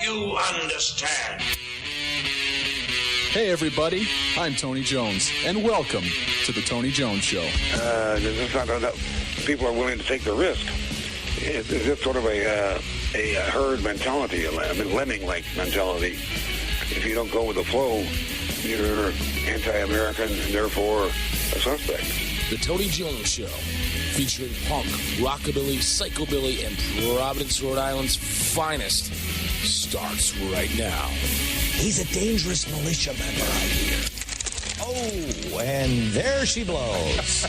you understand? Hey everybody, I'm Tony Jones, and welcome to the Tony Jones Show. It's not enough. People are willing to take the risk. It's sort of a herd mentality, a lemming-like mentality. If you don't go with the flow, you're anti-American and therefore a suspect. The Tony Jones Show, featuring punk, rockabilly, psychobilly, and Providence, Rhode Island's finest, starts right now. He's a dangerous militia member, I hear. Oh, and there she blows.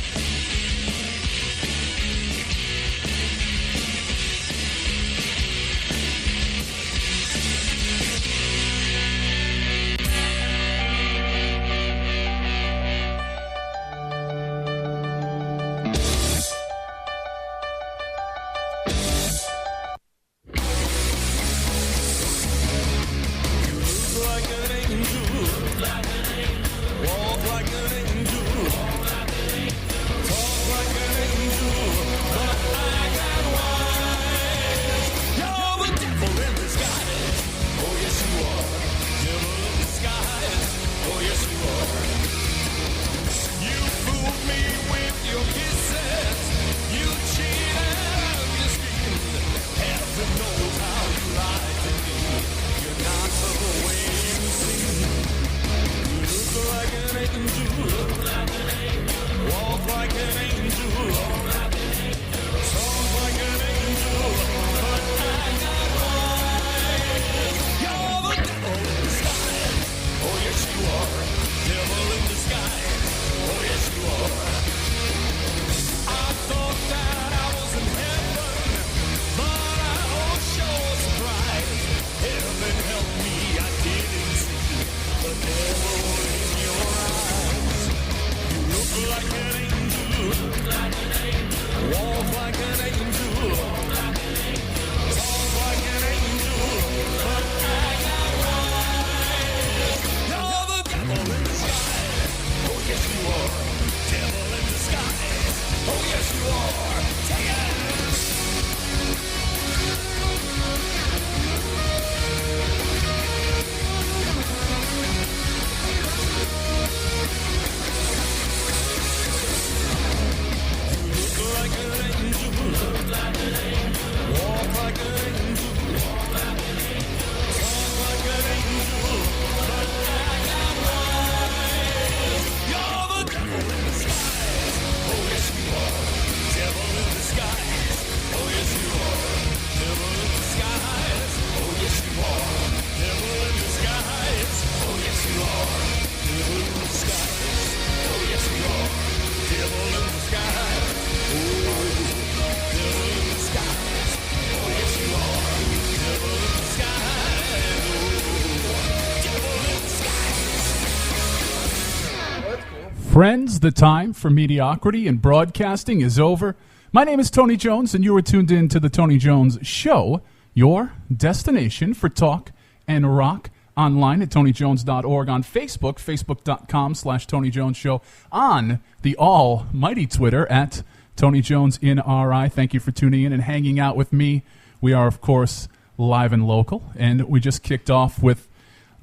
Friends, the time for mediocrity in broadcasting is over. My name is Tony Jones, and you are tuned in to the Tony Jones Show, your destination for talk and rock, online at tonyjones.org, on Facebook, facebook.com/Tony Jones Show, on the almighty Twitter at Tony Jones in RI. Thank you for tuning in and hanging out with me. We are, of course, live and local, and we just kicked off with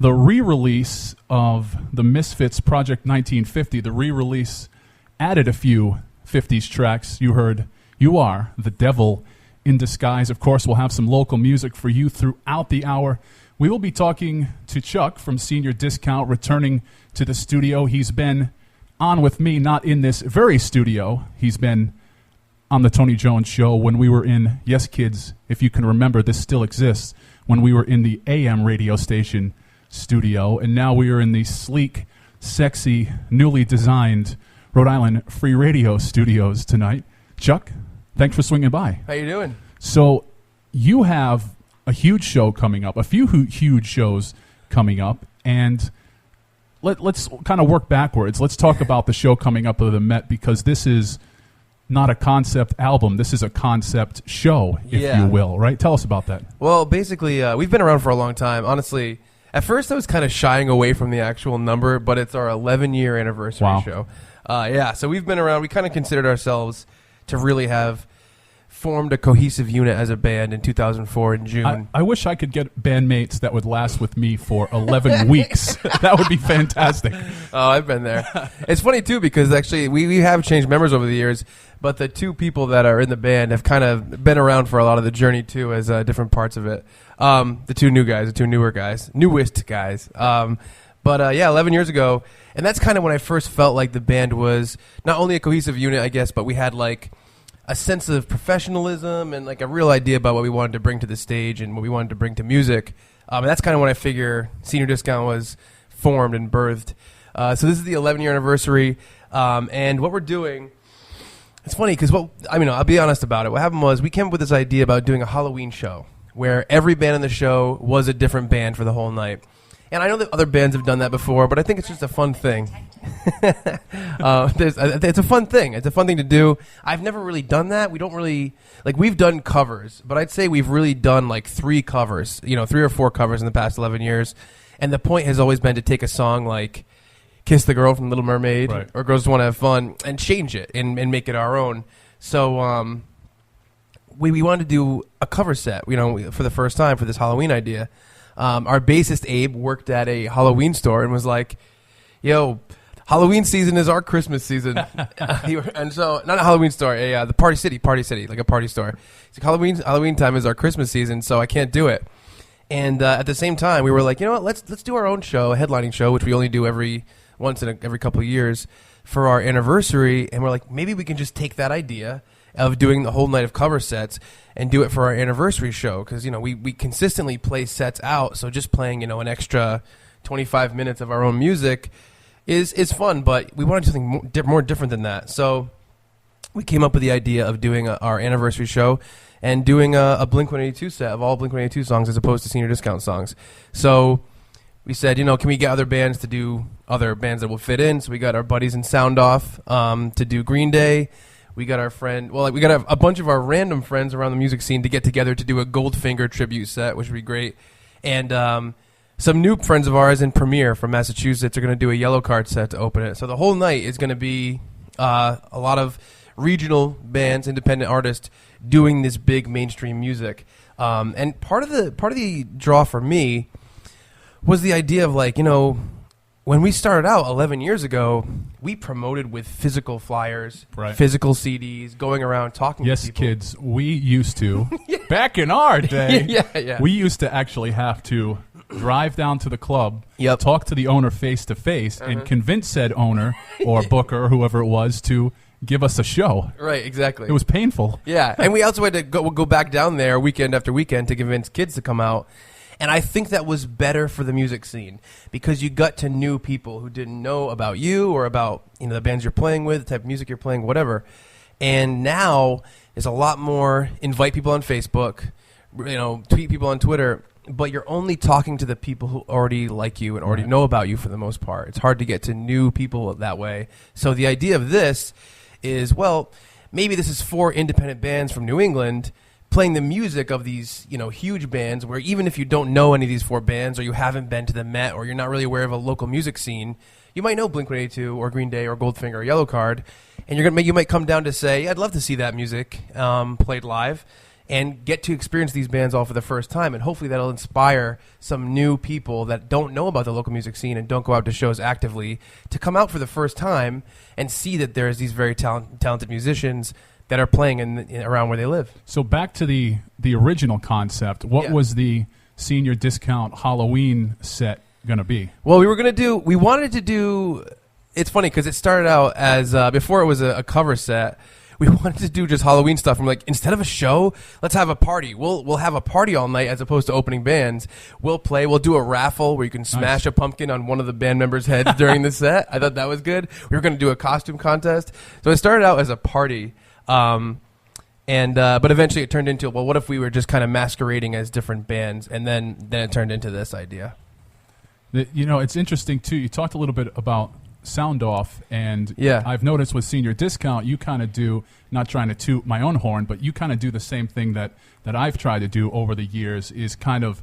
the re-release of the Misfits Project 1950. The re-release added a few 50s tracks. You heard You Are the Devil in Disguise. Of course, we'll have some local music for you throughout the hour. We will be talking to Chuck from Senior Discount, returning to the studio. He's been on with me, not in this very studio. He's been on the Tony Jones Show when we were in, yes, kids, if you can remember, this still exists, when we were in the AM radio station studio, and now we are in the sleek, sexy, newly designed Rhode Island Free Radio studios tonight. Chuck, thanks for swinging by. How you doing? So you have a huge show coming up, a few huge shows coming up, and let's kind of work backwards. Let's talk about the show coming up of the Met, because this is not a concept album. This is a concept show, if you will, right? Tell us about that. Well, basically, we've been around for a long time. Honestly, at first I was kind of shying away from the actual number, but it's our 11-year anniversary show. So we've been around. We kind of considered ourselves to really have formed a cohesive unit as a band in 2004 in June. I wish I could get bandmates that would last with me for 11 weeks. That would be fantastic. Oh, I've been there. It's funny, too, because actually we have changed members over the years, but the two people that are in the band have kind of been around for a lot of the journey, too, as different parts of it. The two newer guys, newest guys. But 11 years ago, and that's kind of when I first felt like the band was not only a cohesive unit, I guess, but we had like a sense of professionalism and like a real idea about what we wanted to bring to the stage and what we wanted to bring to music. And that's kind of when I figure Senior Discount was formed and birthed. So this is the 11-year anniversary, and what we're doing. It's funny because I'll be honest about it. What happened was we came up with this idea about doing a Halloween show where every band in the show was a different band for the whole night. And I know that other bands have done that before, but I think it's just a fun thing. It's a fun thing. It's a fun thing to do. I've never really done that. We don't really we've done covers, but I'd say we've really done like 3 covers, 3 or 4 covers in the past 11 years. And the point has always been to take a song like Kiss the Girl from Little Mermaid, right, or Girls Just Want to Have Fun, and change it and make it our own. So we wanted to do a cover set, for the first time for this Halloween idea. Our bassist Abe worked at a Halloween store and was like, "Yo, Halloween season is our Christmas season." And so, not a Halloween store, the Party City, like a party store. It's like Halloween time is our Christmas season, so I can't do it. And at the same time, we were like, you know what? Let's do our own show, a headlining show, which we only do every couple of years for our anniversary. And we're like, maybe we can just take that idea of doing the whole night of cover sets and do it for our anniversary show, because we consistently play sets out, so just playing an extra 25 minutes of our own music is fun, but we wanted something more different than that. So we came up with the idea of doing our anniversary show and doing a Blink-182 set of all Blink-182 songs as opposed to Senior Discount songs. So we said, can we get other bands to do other bands that will fit in? So we got our buddies in Sound Off to do Green Day. We got our we got a bunch of our random friends around the music scene to get together to do a Goldfinger tribute set, which would be great. And some new friends of ours in Premiere from Massachusetts are going to do a Yellow Card set to open it. So the whole night is going to be a lot of regional bands, independent artists doing this big mainstream music. And part of the draw for me was the idea of when we started out 11 years ago, we promoted with physical flyers, right, physical CDs, going around talking to people. Yes, kids, we used to, back in our day, yeah. we used to actually have to drive down to the club, talk to the owner face-to-face, and convince said owner or booker or whoever it was to give us a show. Right, exactly. It was painful. Yeah, and we also had to go back down there weekend after weekend to convince kids to come out. And I think that was better for the music scene because you got to know people who didn't know about you or about the bands you're playing with, the type of music you're playing, whatever. And now there's a lot more invite people on Facebook, tweet people on Twitter, but you're only talking to the people who already like you and already know about you for the most part. It's hard to get to new people that way. So the idea of this is, maybe this is 4 independent bands from New England playing the music of these, huge bands where even if you don't know any of these 4 bands or you haven't been to the Met or you're not really aware of a local music scene, you might know Blink-182 or Green Day or Goldfinger or Yellow Card, and you might come down to say, I'd love to see that music played live and get to experience these bands all for the first time, and hopefully that'll inspire some new people that don't know about the local music scene and don't go out to shows actively to come out for the first time and see that there's these very talented musicians that are playing around where they live. So back to the original concept, what was the Senior Discount Halloween set going to be? Well, we wanted to do, it's funny because it started out as, before it was a cover set, we wanted to do just Halloween stuff. I'm like, instead of a show, let's have a party. We'll have a party all night as opposed to opening bands. We'll do a raffle where you can smash a pumpkin on one of the band members' heads during the set. I thought that was good. We were going to do a costume contest. So it started out as a party. But eventually it turned into, what if we were just kind of masquerading as different bands, and then it turned into this idea. It's interesting too. You talked a little bit about Sound Off, and I've noticed with Senior Discount, you kind of do, not trying to toot my own horn, but you kind of do the same thing that I've tried to do over the years, is kind of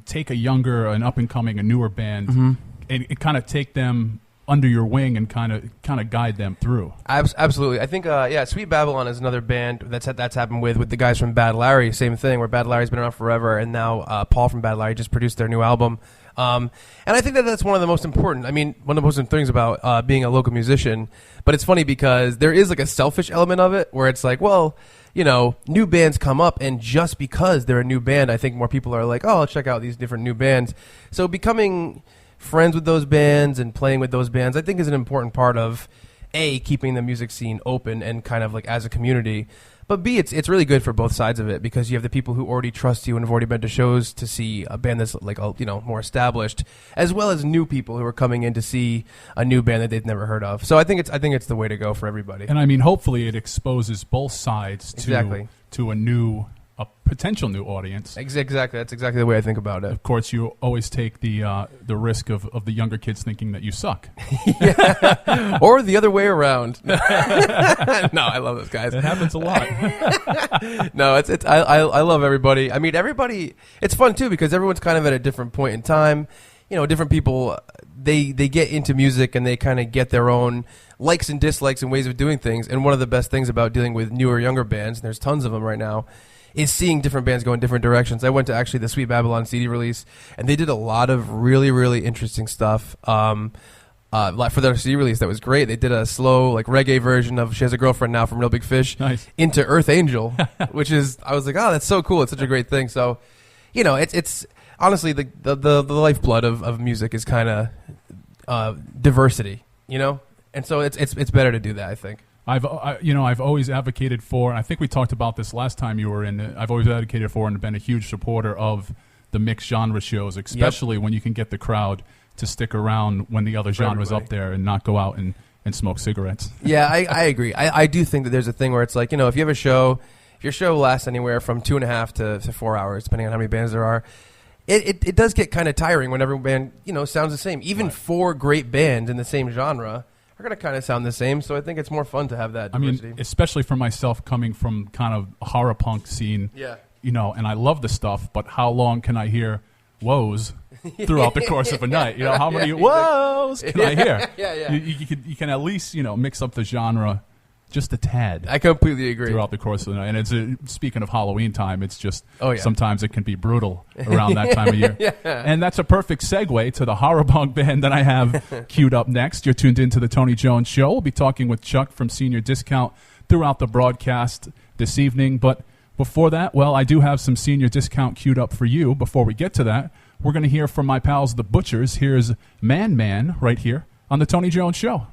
take a younger, an up and coming, a newer band, and kind of take them under your wing and kind of guide them through. Absolutely. I think, Sweet Babylon is another band that's happened with the guys from Bad Larry. Same thing, where Bad Larry's been around forever, and now Paul from Bad Larry just produced their new album. And I think that's one of the most important. I mean, one of the most important things about being a local musician. But it's funny because there is like a selfish element of it, where it's like, well, you know, new bands come up, and just because they're a new band, I think more people are like, oh, I'll check out these different new bands. So becoming friends with those bands and playing with those bands, I think, is an important part of keeping the music scene open and kind of like as a community, but B, it's really good for both sides of it, because you have the people who already trust you and have already been to shows to see a band that's like, more established, as well as new people who are coming in to see a new band that they've never heard of. So I think it's the way to go for everybody. And I mean, hopefully it exposes both sides to a potential new audience. Exactly. That's exactly the way I think about it. Of course, you always take the risk of the younger kids thinking that you suck. Or the other way around. No, I love those guys. It happens a lot. No, I love everybody. I mean, everybody, it's fun too, because everyone's kind of at a different point in time. You know, different people, they get into music and they kind of get their own likes and dislikes and ways of doing things. And one of the best things about dealing with newer, younger bands, and there's tons of them right now, is seeing different bands go in different directions. I went to actually the Sweet Babylon CD release, and they did a lot of really, really interesting stuff. For their CD release, that was great. They did a slow, like, reggae version of She Has a Girlfriend Now from Real Big Fish into Earth Angel, which is, I was like, oh, that's so cool. It's such a great thing. So, you know, it's honestly the lifeblood of music is kind of diversity, you know? And so it's better to do that, I think. I've always advocated for, and I think we talked about this last time you were in. I've always advocated for and been a huge supporter of the mixed genre shows, especially when you can get the crowd to stick around when the other genre's up there and not go out and smoke cigarettes. Yeah, I agree. I do think that there's a thing where it's like, you know, if you have a show, if your show lasts anywhere from 2.5 to 4 hours, depending on how many bands there are, it does get kind of tiring when every band, you know, sounds the same. Even 4 great bands in the same genre are going to kind of sound the same, so I think it's more fun to have that diversity. I mean, especially for myself, coming from kind of a horror punk scene, you know, and I love the stuff, but how long can I hear woes throughout the course of a night? You know, how many woes can I hear? You can at least, you know, mix up the genre just a tad. I completely agree. Throughout the course of the night. And speaking of Halloween time, it's just sometimes it can be brutal around that time of year. And that's a perfect segue to the horror punk band that I have queued up next. You're tuned into the Tony Jones Show. We'll be talking with Chuck from Senior Discount throughout the broadcast this evening. But before that, well, I do have some Senior Discount queued up for you. Before we get to that, we're going to hear from my pals, the Butchers. Here's Man Man right here on the Tony Jones Show.